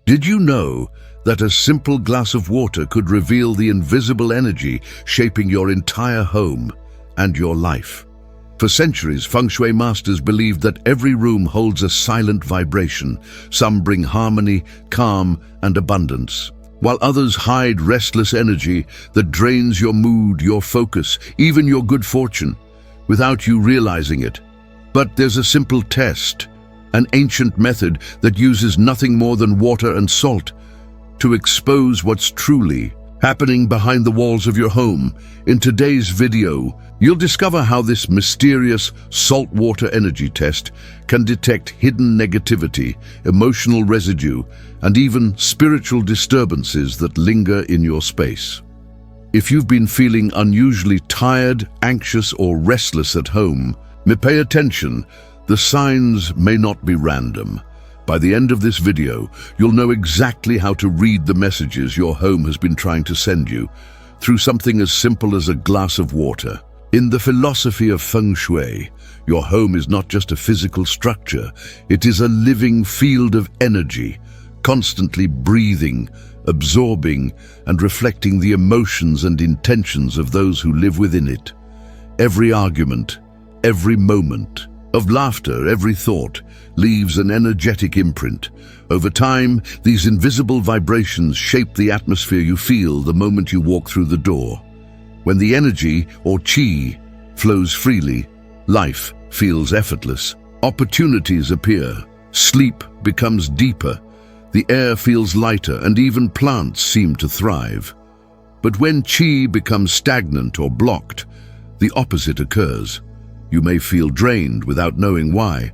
Did you know that a simple glass of water could reveal the invisible energy shaping your entire home and your life? For centuries, Feng Shui masters believed that every room holds a silent vibration. Some bring harmony, calm, and abundance, while others hide restless energy that drains your mood, your focus, even your good fortune, without you realizing it. But there's a simple test, an ancient method that uses nothing more than water and salt to expose what's truly happening behind the walls of your home. In today's video, you'll discover how this mysterious saltwater energy test can detect hidden negativity, emotional residue, and even spiritual disturbances that linger in your space. If you've been feeling unusually tired, anxious, or restless at home, pay attention. The signs may not be random. By the end of this video, you'll know exactly how to read the messages your home has been trying to send you through something as simple as a glass of water. In the philosophy of Feng Shui, your home is not just a physical structure, it is a living field of energy, constantly breathing, absorbing, and reflecting the emotions and intentions of those who live within it. Every argument, every moment of laughter, every thought leaves an energetic imprint. Over time, these invisible vibrations shape the atmosphere you feel the moment you walk through the door. When the energy, or qi, flows freely, life feels effortless. Opportunities appear, sleep becomes deeper, the air feels lighter, and even plants seem to thrive. But when qi becomes stagnant or blocked, the opposite occurs. You may feel drained without knowing why.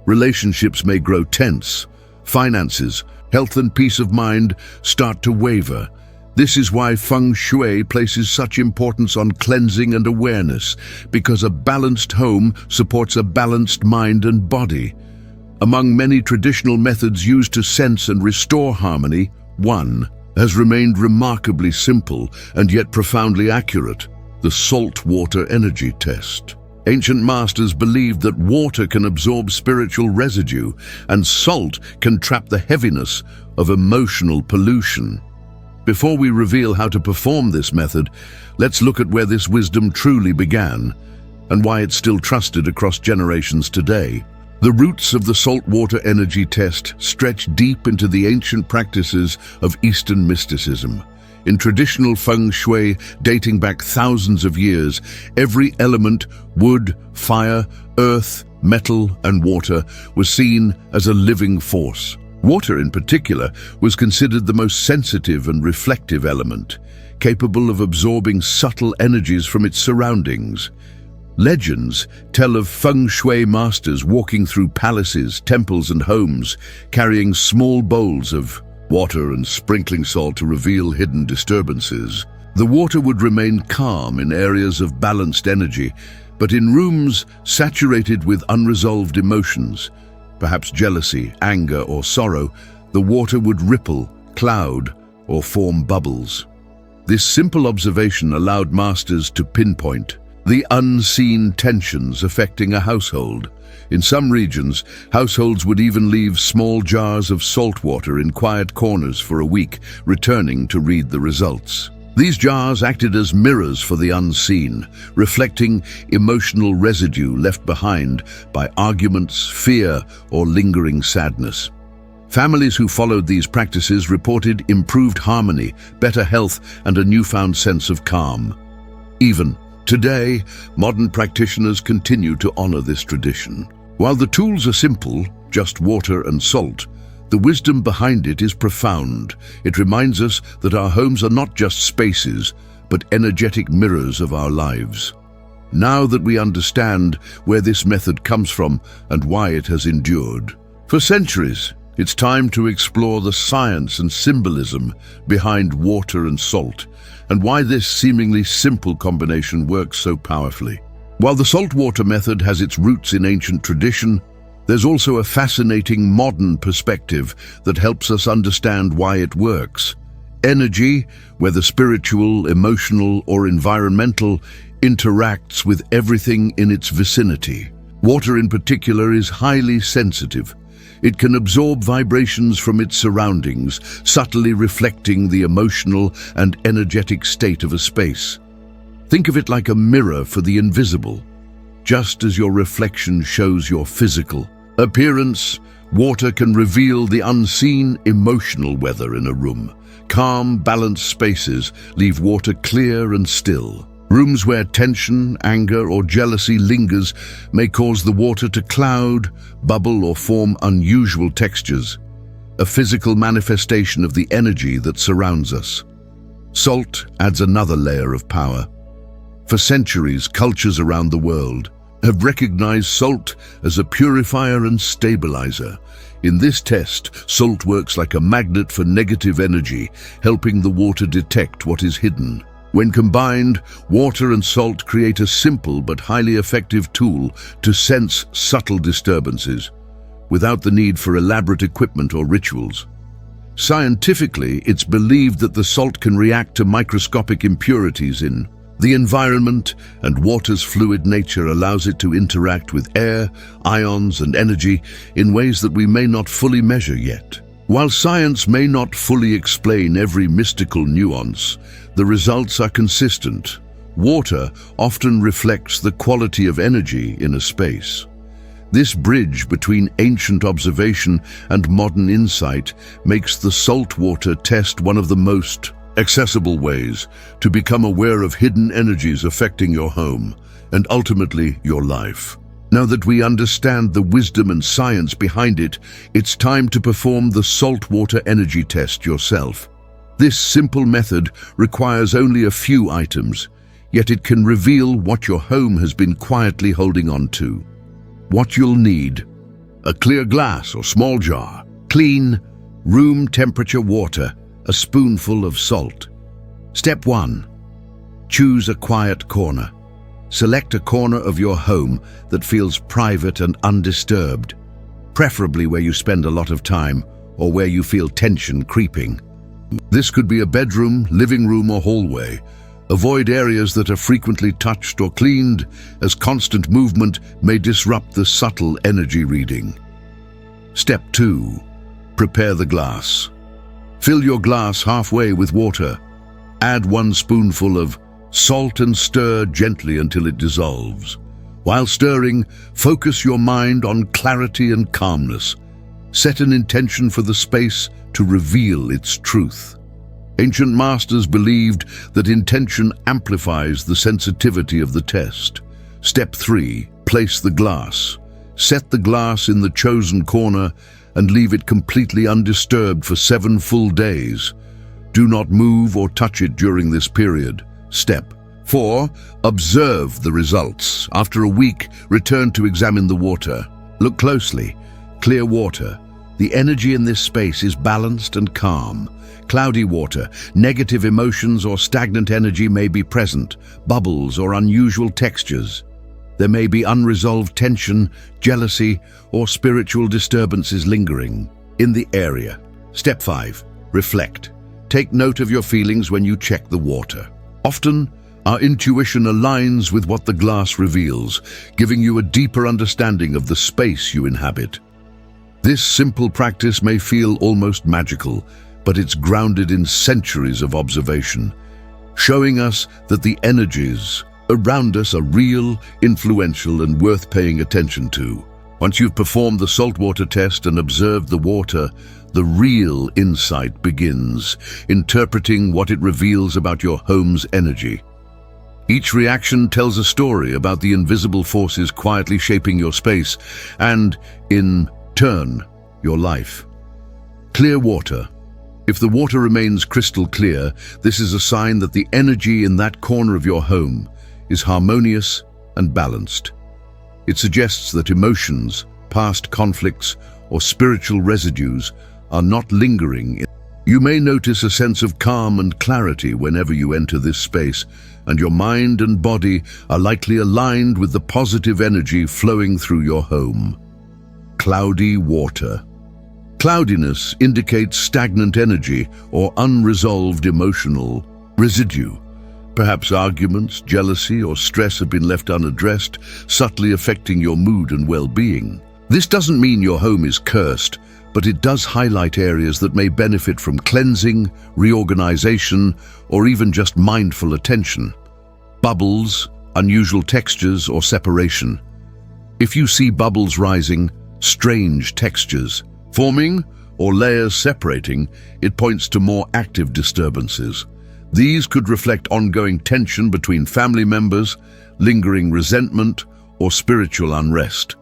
Relationships may grow tense. Finances, health, and peace of mind start to waver. This is why Feng Shui places such importance on cleansing and awareness, because a balanced home supports a balanced mind and body. Among many traditional methods used to sense and restore harmony, one has remained remarkably simple and yet profoundly accurate: the saltwater energy test. Ancient masters believed that water can absorb spiritual residue and salt can trap the heaviness of emotional pollution. Before we reveal how to perform this method, let's look at where this wisdom truly began and why it's still trusted across generations today. The roots of the saltwater energy test stretch deep into the ancient practices of Eastern mysticism. In traditional Feng Shui, dating back thousands of years, every element, wood, fire, earth, metal, and water, was seen as a living force. Water, in particular, was considered the most sensitive and reflective element, capable of absorbing subtle energies from its surroundings. Legends tell of Feng Shui masters walking through palaces, temples, and homes, carrying small bowls of water and sprinkling salt to reveal hidden disturbances. The water would remain calm in areas of balanced energy, but in rooms saturated with unresolved emotions, perhaps jealousy, anger, or sorrow, the water would ripple, cloud, or form bubbles. This simple observation allowed masters to pinpoint the unseen tensions affecting a household. In some regions, households would even leave small jars of salt water in quiet corners for a week, returning to read the results. These jars acted as mirrors for the unseen, reflecting emotional residue left behind by arguments, fear, or lingering sadness. Families who followed these practices reported improved harmony, better health, and a newfound sense of calm. Even today, modern practitioners continue to honor this tradition. While the tools are simple, just water and salt, the wisdom behind it is profound. It reminds us that our homes are not just spaces, but energetic mirrors of our lives. Now that we understand where this method comes from and why it has endured for centuries, it's time to explore the science and symbolism behind water and salt, and why this seemingly simple combination works so powerfully. While the saltwater method has its roots in ancient tradition, there's also a fascinating modern perspective that helps us understand why it works. Energy, whether spiritual, emotional, or environmental, interacts with everything in its vicinity. Water in particular is highly sensitive. It can absorb vibrations from its surroundings, subtly reflecting the emotional and energetic state of a space. Think of it like a mirror for the invisible. Just as your reflection shows your physical appearance, water can reveal the unseen emotional weather in a room. Calm, balanced spaces leave water clear and still. Rooms where tension, anger, or jealousy lingers may cause the water to cloud, bubble, or form unusual textures, a physical manifestation of the energy that surrounds us. Salt adds another layer of power. For centuries, cultures around the world have recognized salt as a purifier and stabilizer. In this test, salt works like a magnet for negative energy, helping the water detect what is hidden. When combined, water and salt create a simple but highly effective tool to sense subtle disturbances, without the need for elaborate equipment or rituals. Scientifically, it's believed that the salt can react to microscopic impurities in the environment, and water's fluid nature allows it to interact with air, ions, and energy in ways that we may not fully measure yet. While science may not fully explain every mystical nuance, the results are consistent. Water often reflects the quality of energy in a space. This bridge between ancient observation and modern insight makes the saltwater test one of the most accessible ways to become aware of hidden energies affecting your home and ultimately your life. Now that we understand the wisdom and science behind it, it's time to perform the saltwater energy test yourself. This simple method requires only a few items, yet it can reveal what your home has been quietly holding on to. What you'll need: a clear glass or small jar, clean, room temperature water, a spoonful of salt. Step 1. Choose a quiet corner. Select a corner of your home that feels private and undisturbed, preferably where you spend a lot of time or where you feel tension creeping. This could be a bedroom, living room, or hallway. Avoid areas that are frequently touched or cleaned, as constant movement may disrupt the subtle energy reading. Step 2. Prepare the glass. Fill your glass halfway with water. Add 1 spoonful of salt and stir gently until it dissolves. While stirring, focus your mind on clarity and calmness. Set an intention for the space to reveal its truth. Ancient masters believed that intention amplifies the sensitivity of the test. Step 3. Place the glass. Set the glass in the chosen corner and leave it completely undisturbed for 7 full days. Do not move or touch it during this period. Step 4. Observe the results. After a week, return to examine the water. Look closely. Clear water. The energy in this space is balanced and calm. Cloudy water, negative emotions or stagnant energy may be present, bubbles or unusual textures. There may be unresolved tension, jealousy, or spiritual disturbances lingering in the area. Step 5. Reflect. Take note of your feelings when you check the water. Often, our intuition aligns with what the glass reveals, giving you a deeper understanding of the space you inhabit. This simple practice may feel almost magical, but it's grounded in centuries of observation, showing us that the energies around us are real, influential, and worth paying attention to. Once you've performed the saltwater test and observed the water, the real insight begins, interpreting what it reveals about your home's energy. Each reaction tells a story about the invisible forces quietly shaping your space and, in turn, your life. Clear water. If the water remains crystal clear, this is a sign that the energy in that corner of your home is harmonious and balanced. It suggests that emotions, past conflicts, or spiritual residues are not lingering. You may notice a sense of calm and clarity whenever you enter this space, and your mind and body are likely aligned with the positive energy flowing through your home. Cloudy water. Cloudiness indicates stagnant energy or unresolved emotional residue. Perhaps arguments, jealousy, or stress have been left unaddressed, subtly affecting your mood and well-being. This doesn't mean your home is cursed, but it does highlight areas that may benefit from cleansing, reorganization, or even just mindful attention. Bubbles, unusual textures, or separation. If you see bubbles rising, strange textures forming, or layers separating, it points to more active disturbances. These could reflect ongoing tension between family members, lingering resentment, or spiritual unrest.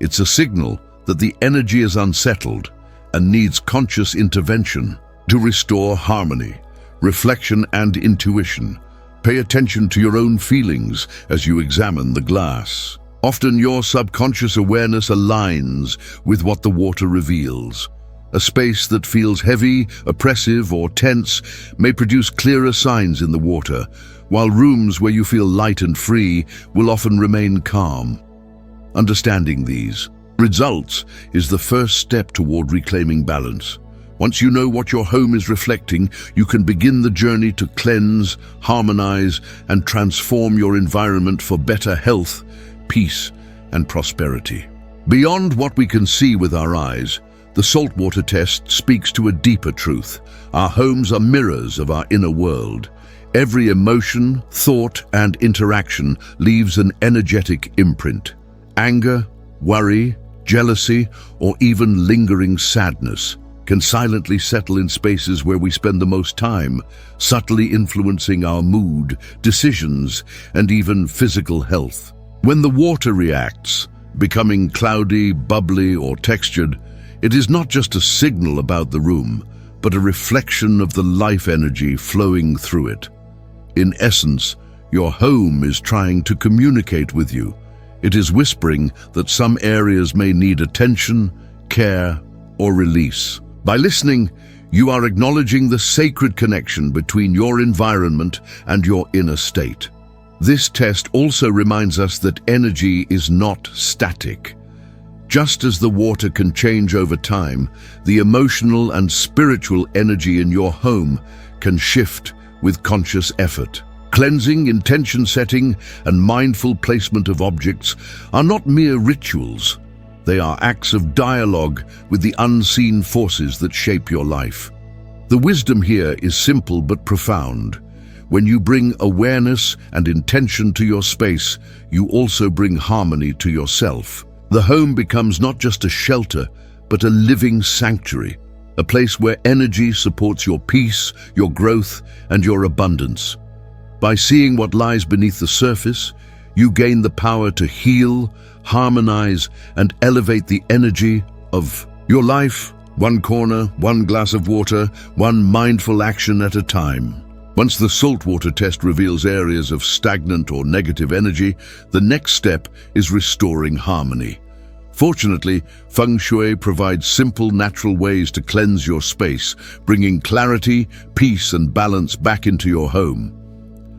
It's a signal that the energy is unsettled and needs conscious intervention to restore harmony, reflection, and intuition. Pay attention to your own feelings as you examine the glass. Often your subconscious awareness aligns with what the water reveals. A space that feels heavy, oppressive, or tense may produce clearer signs in the water, while rooms where you feel light and free will often remain calm. Understanding these results is the first step toward reclaiming balance. Once you know what your home is reflecting, you can begin the journey to cleanse, harmonize, and transform your environment for better health, peace, and prosperity. Beyond what we can see with our eyes, the saltwater test speaks to a deeper truth. Our homes are mirrors of our inner world. Every emotion, thought, and interaction leaves an energetic imprint. Anger, worry, jealousy, or even lingering sadness can silently settle in spaces where we spend the most time, subtly influencing our mood, decisions, and even physical health. When the water reacts, becoming cloudy, bubbly, or textured, it is not just a signal about the room, but a reflection of the life energy flowing through it. In essence, your home is trying to communicate with you. It is whispering that some areas may need attention, care, or release. By listening, you are acknowledging the sacred connection between your environment and your inner state. This test also reminds us that energy is not static. Just as the water can change over time, the emotional and spiritual energy in your home can shift with conscious effort. Cleansing, intention setting, and mindful placement of objects are not mere rituals. They are acts of dialogue with the unseen forces that shape your life. The wisdom here is simple but profound. When you bring awareness and intention to your space, you also bring harmony to yourself. The home becomes not just a shelter, but a living sanctuary, a place where energy supports your peace, your growth, and your abundance. By seeing what lies beneath the surface, you gain the power to heal, harmonize, and elevate the energy of your life, one corner, one glass of water, one mindful action at a time. Once the saltwater test reveals areas of stagnant or negative energy, the next step is restoring harmony. Fortunately, Feng Shui provides simple, natural ways to cleanse your space, bringing clarity, peace, and balance back into your home.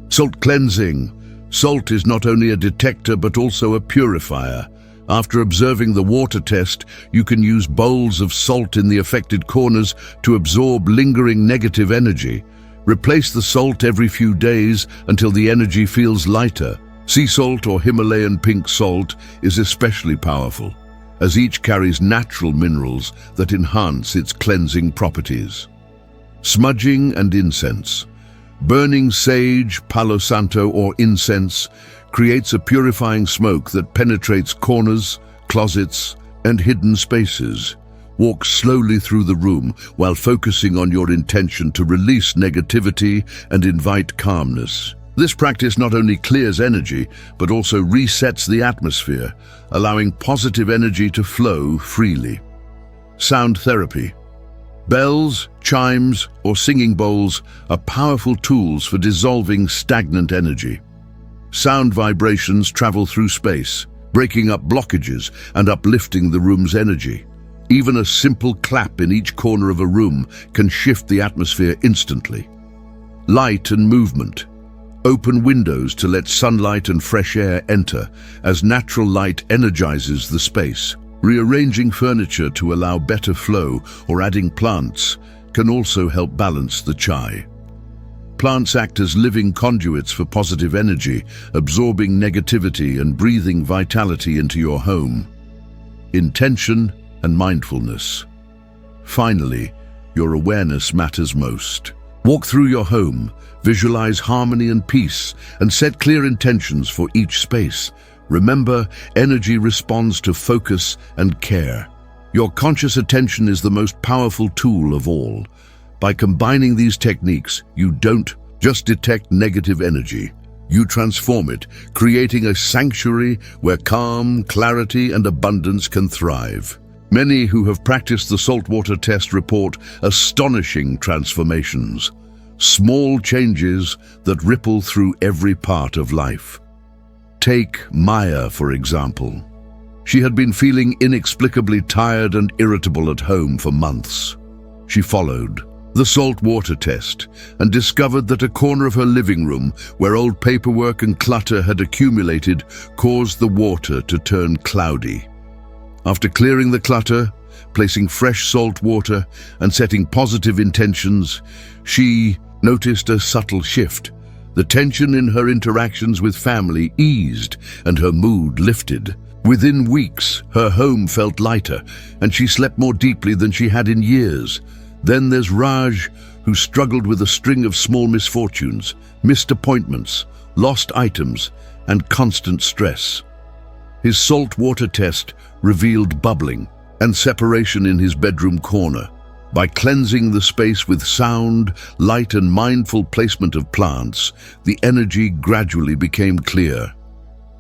Salt cleansing. Salt is not only a detector but also a purifier. After observing the water test, you can use bowls of salt in the affected corners to absorb lingering negative energy. Replace the salt every few days until the energy feels lighter. Sea salt or Himalayan pink salt is especially powerful, as each carries natural minerals that enhance its cleansing properties. Smudging and incense. Burning sage, palo santo, or incense creates a purifying smoke that penetrates corners, closets, and hidden spaces. Walk slowly through the room while focusing on your intention to release negativity and invite calmness. This practice not only clears energy, but also resets the atmosphere, allowing positive energy to flow freely. Sound therapy. Bells, chimes, or singing bowls are powerful tools for dissolving stagnant energy. Sound vibrations travel through space, breaking up blockages and uplifting the room's energy. Even a simple clap in each corner of a room can shift the atmosphere instantly. Light and movement. Open windows to let sunlight and fresh air enter, as natural light energizes the space. Rearranging furniture to allow better flow or adding plants can also help balance the chai. Plants act as living conduits for positive energy, absorbing negativity and breathing vitality into your home. intention, and mindfulness. Finally, your awareness matters most. Walk through your home, visualize harmony and peace, and set clear intentions for each space. Remember, energy responds to focus and care. Your conscious attention is the most powerful tool of all. By combining these techniques, you don't just detect negative energy. You transform it, creating a sanctuary where calm, clarity, and abundance can thrive. Many who have practiced the saltwater test report astonishing transformations, small changes that ripple through every part of life. Take Maya, for example. She had been feeling inexplicably tired and irritable at home for months. She followed the saltwater test and discovered that a corner of her living room, where old paperwork and clutter had accumulated, caused the water to turn cloudy. After clearing the clutter, placing fresh salt water, and setting positive intentions, she noticed a subtle shift. The tension in her interactions with family eased and her mood lifted. Within weeks, her home felt lighter and she slept more deeply than she had in years. Then there's Raj, who struggled with a string of small misfortunes, missed appointments, lost items, and constant stress. His salt water test revealed bubbling and separation in his bedroom corner. By cleansing the space with sound, light, and mindful placement of plants, the energy gradually became clear.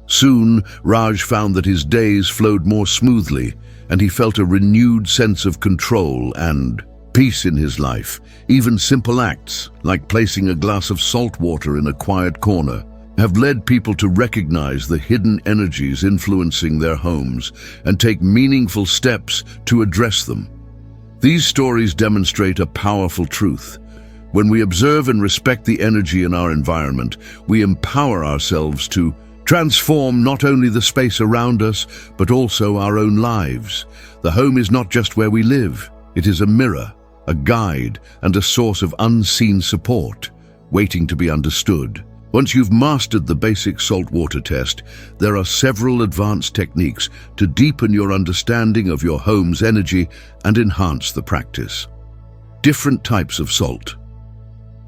Soon, Raj found that his days flowed more smoothly, and he felt a renewed sense of control and peace in his life. Even simple acts, like placing a glass of salt water in a quiet corner, have led people to recognize the hidden energies influencing their homes and take meaningful steps to address them. These stories demonstrate a powerful truth. When we observe and respect the energy in our environment, we empower ourselves to transform not only the space around us, but also our own lives. The home is not just where we live. It is a mirror, a guide, and a source of unseen support, waiting to be understood. Once you've mastered the basic saltwater test, there are several advanced techniques to deepen your understanding of your home's energy and enhance the practice. Different types of salt.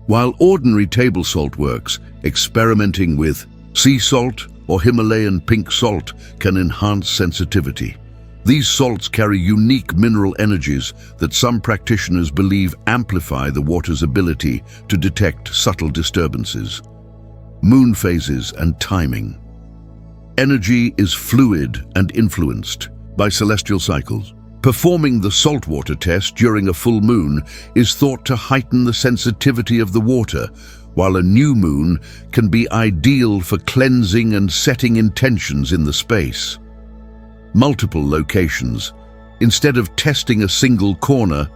While ordinary table salt works, experimenting with sea salt or Himalayan pink salt can enhance sensitivity. These salts carry unique mineral energies that some practitioners believe amplify the water's ability to detect subtle disturbances. Moon phases and timing. Energy is fluid and influenced by celestial cycles. Performing the saltwater test during a full moon is thought to heighten the sensitivity of the water, while a new moon can be ideal for cleansing and setting intentions in the space. Multiple locations. Instead of testing a single corner,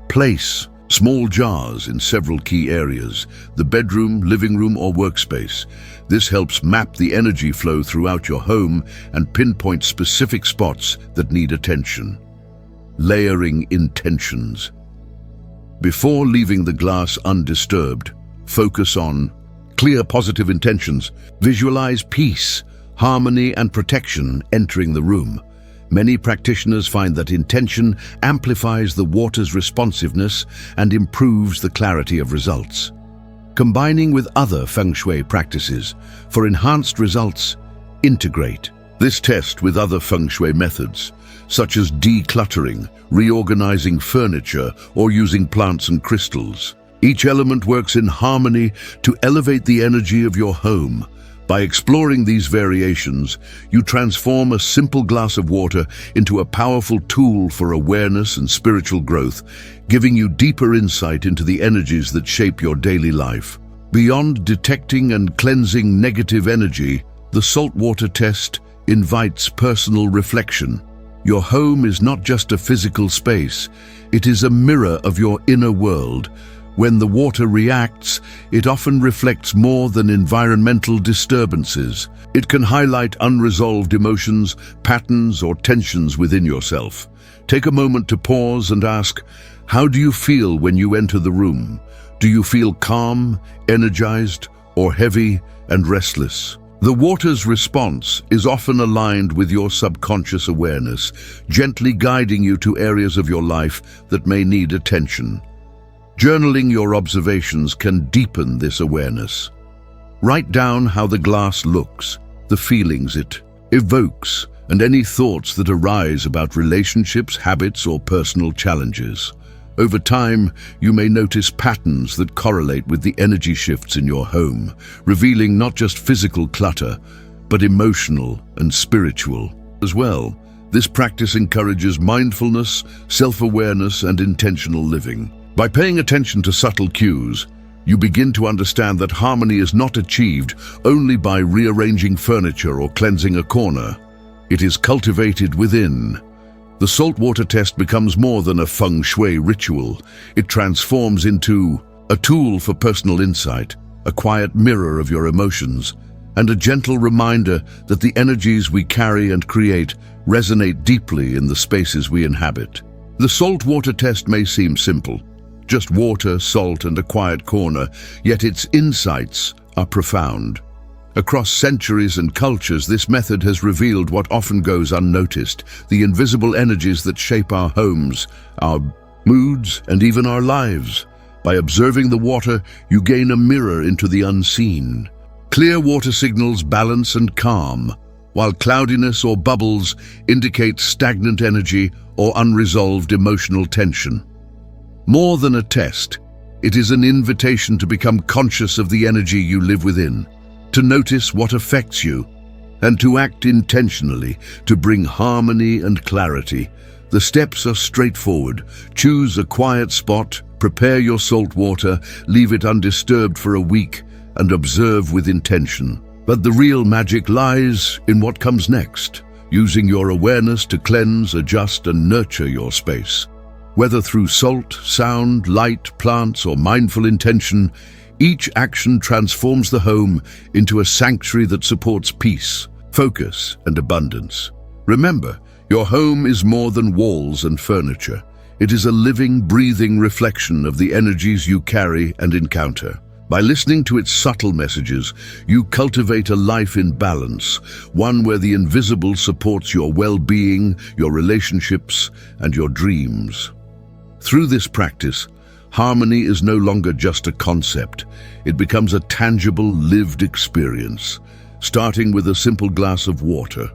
place small jars in several key areas, the bedroom, living room, or workspace. This helps map the energy flow throughout your home and pinpoint specific spots that need attention. Layering intentions. Before leaving the glass undisturbed, focus on clear positive intentions. Visualize peace, harmony, and protection entering the room. Many practitioners find that intention amplifies the water's responsiveness and improves the clarity of results. Combining with other Feng Shui practices for enhanced results, integrate this test with other Feng Shui methods, such as decluttering, reorganizing furniture, or using plants and crystals. Each element works in harmony to elevate the energy of your home. By exploring these variations, you transform a simple glass of water into a powerful tool for awareness and spiritual growth, giving you deeper insight into the energies that shape your daily life. Beyond detecting and cleansing negative energy, the saltwater test invites personal reflection. Your home is not just a physical space, it is a mirror of your inner world. When the water reacts, it often reflects more than environmental disturbances. It can highlight unresolved emotions, patterns, or tensions within yourself. Take a moment to pause and ask, how do you feel when you enter the room? Do you feel calm, energized, or heavy and restless? The water's response is often aligned with your subconscious awareness, gently guiding you to areas of your life that may need attention. Journaling your observations can deepen this awareness. Write down how the glass looks, the feelings it evokes, and any thoughts that arise about relationships, habits, or personal challenges. Over time, you may notice patterns that correlate with the energy shifts in your home, revealing not just physical clutter, but emotional and spiritual as well. This practice encourages mindfulness, self-awareness, and intentional living. By paying attention to subtle cues, you begin to understand that harmony is not achieved only by rearranging furniture or cleansing a corner. It is cultivated within. The saltwater test becomes more than a Feng Shui ritual. It transforms into a tool for personal insight, a quiet mirror of your emotions, and a gentle reminder that the energies we carry and create resonate deeply in the spaces we inhabit. The saltwater test may seem simple, just water, salt, and a quiet corner, yet its insights are profound. Across centuries and cultures, this method has revealed what often goes unnoticed, the invisible energies that shape our homes, our moods, and even our lives. By observing the water, you gain a mirror into the unseen. Clear water signals balance and calm, while cloudiness or bubbles indicate stagnant energy or unresolved emotional tension. More than a test, it is an invitation to become conscious of the energy you live within, to notice what affects you, and to act intentionally to bring harmony and clarity. The steps are straightforward. Choose a quiet spot, prepare your salt water, leave it undisturbed for a week, and observe with intention. But the real magic lies in what comes next, using your awareness to cleanse, adjust, and nurture your space. Whether through salt, sound, light, plants, or mindful intention, each action transforms the home into a sanctuary that supports peace, focus, and abundance. Remember, your home is more than walls and furniture. It is a living, breathing reflection of the energies you carry and encounter. By listening to its subtle messages, you cultivate a life in balance, one where the invisible supports your well-being, your relationships, and your dreams. Through this practice, harmony is no longer just a concept. It becomes a tangible, lived experience, starting with a simple glass of water.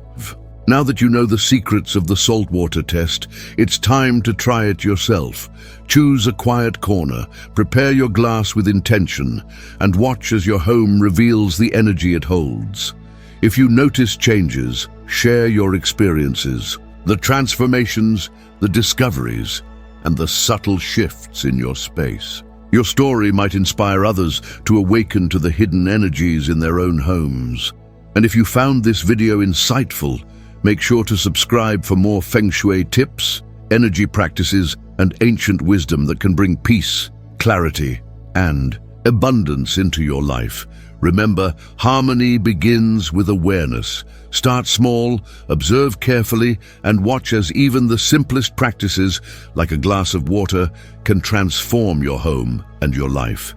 Now that you know the secrets of the saltwater test, it's time to try it yourself. Choose a quiet corner, prepare your glass with intention, and watch as your home reveals the energy it holds. If you notice changes, share your experiences, the transformations, the discoveries, and the subtle shifts in your space. Your story might inspire others to awaken to the hidden energies in their own homes. And if you found this video insightful, make sure to subscribe for more Feng Shui tips, energy practices, and ancient wisdom that can bring peace, clarity, and abundance into your life. Remember, harmony begins with awareness. Start small, observe carefully, and watch as even the simplest practices, like a glass of water, can transform your home and your life.